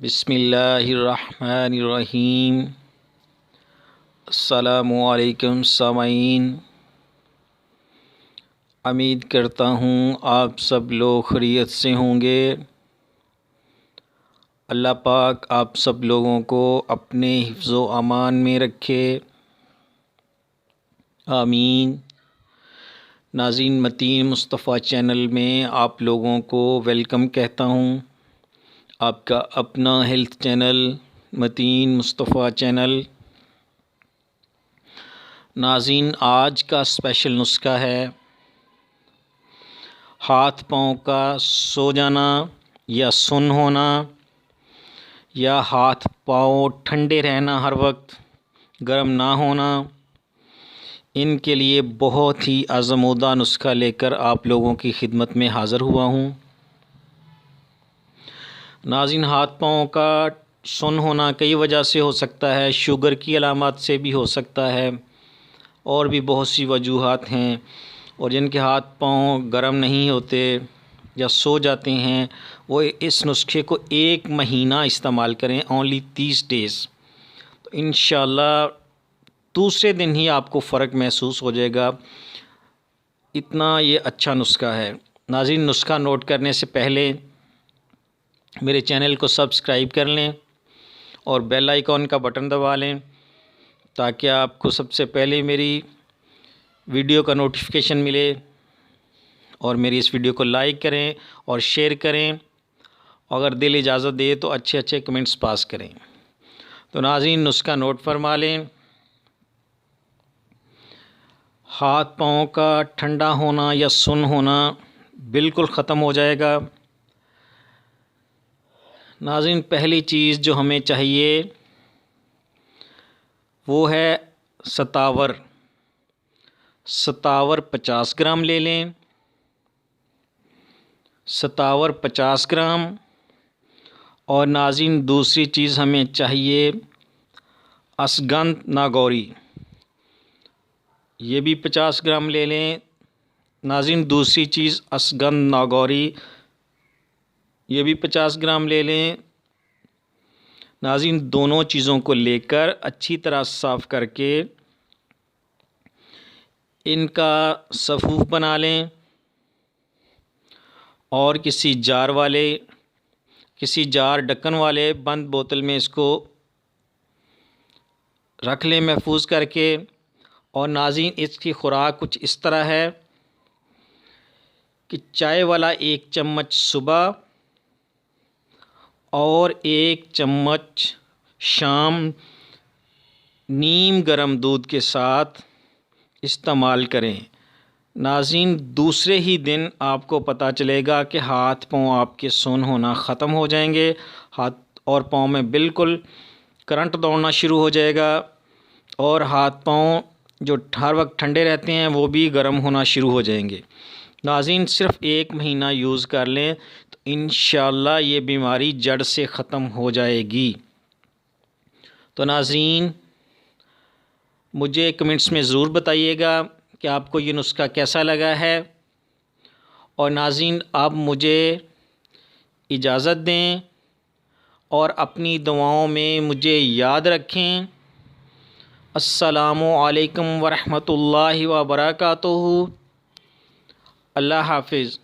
بسم اللہ الرحمن الرحیم۔ السلام علیکم سامعین، امید کرتا ہوں آپ سب لوگ خیریت سے ہوں گے۔ اللہ پاک آپ سب لوگوں کو اپنے حفظ و امان میں رکھے، آمین۔ ناظرین، متین مصطفیٰ چینل میں آپ لوگوں کو ویلکم کہتا ہوں۔ آپ کا اپنا ہیلتھ چینل متین مصطفیٰ چینل۔ ناظرین، آج کا اسپیشل نسخہ ہے ہاتھ پاؤں کا سو جانا یا سن ہونا، یا ہاتھ پاؤں ٹھنڈے رہنا، ہر وقت گرم نہ ہونا۔ ان کے لیے بہت ہی آزمودہ نسخہ لے کر آپ لوگوں کی خدمت میں حاضر ہوا ہوں۔ ناظرین، ہاتھ پاؤں کا سن ہونا کئی وجہ سے ہو سکتا ہے، شوگر کی علامات سے بھی ہو سکتا ہے، اور بھی بہت سی وجوہات ہیں۔ اور جن کے ہاتھ پاؤں گرم نہیں ہوتے یا سو جاتے ہیں، وہ اس نسخے کو 1 مہینہ استعمال کریں، اونلی 30 days۔ تو انشاءاللہ دوسرے دن ہی آپ کو فرق محسوس ہو جائے گا، اتنا یہ اچھا نسخہ ہے۔ ناظرین، نسخہ نوٹ کرنے سے پہلے میرے چینل کو سبسکرائب کر لیں اور بیل آئیکن کا بٹن دبا لیں، تاکہ آپ کو سب سے پہلے میری ویڈیو کا نوٹیفیکیشن ملے، اور میری اس ویڈیو کو لائک کریں اور شیئر کریں، اگر دل اجازت دے تو اچھے اچھے کمنٹس پاس کریں۔ تو ناظرین، نسخہ نوٹ فرما لیں۔ ہاتھ پاؤں کا ٹھنڈا ہونا یا سن ہونا بالکل ختم ہو جائے گا۔ ناظرین، پہلی چیز جو ہمیں چاہیے وہ ہے ستاور۔ ستاور 50 گرام لے لیں، ستاور 50 گرام۔ اور ناظرین، دوسری چیز ہمیں چاہیے اشگندھ ناگوری، یہ بھی 50 گرام لے لیں۔ ناظرین، دوسری چیز اشگندھ ناگوری، یہ بھی 50 گرام لے لیں۔ ناظرین، دونوں چیزوں کو لے کر اچھی طرح صاف کر کے ان کا صفوف بنا لیں، اور کسی جار ڈھکن والے بند بوتل میں اس کو رکھ لیں محفوظ کر کے۔ اور ناظرین، اس کی خوراک کچھ اس طرح ہے کہ چائے والا 1 چمچ صبح اور 1 چمچ شام نیم گرم دودھ کے ساتھ استعمال کریں۔ ناظرین، دوسرے ہی دن آپ کو پتہ چلے گا کہ ہاتھ پاؤں آپ کے سون ہونا ختم ہو جائیں گے، ہاتھ اور پاؤں میں بالکل کرنٹ دوڑنا شروع ہو جائے گا، اور ہاتھ پاؤں جو ہر وقت ٹھنڈے رہتے ہیں وہ بھی گرم ہونا شروع ہو جائیں گے۔ ناظرین، صرف 1 مہینہ یوز کر لیں تو انشاءاللہ یہ بیماری جڑ سے ختم ہو جائے گی۔ تو ناظرین، مجھے کمنٹس میں ضرور بتائیے گا کہ آپ کو یہ نسخہ کیسا لگا ہے۔ اور ناظرین، آپ مجھے اجازت دیں اور اپنی دعاؤں میں مجھے یاد رکھیں۔ السلام علیکم ورحمۃ اللہ وبرکاتہ۔ اللہ حافظ۔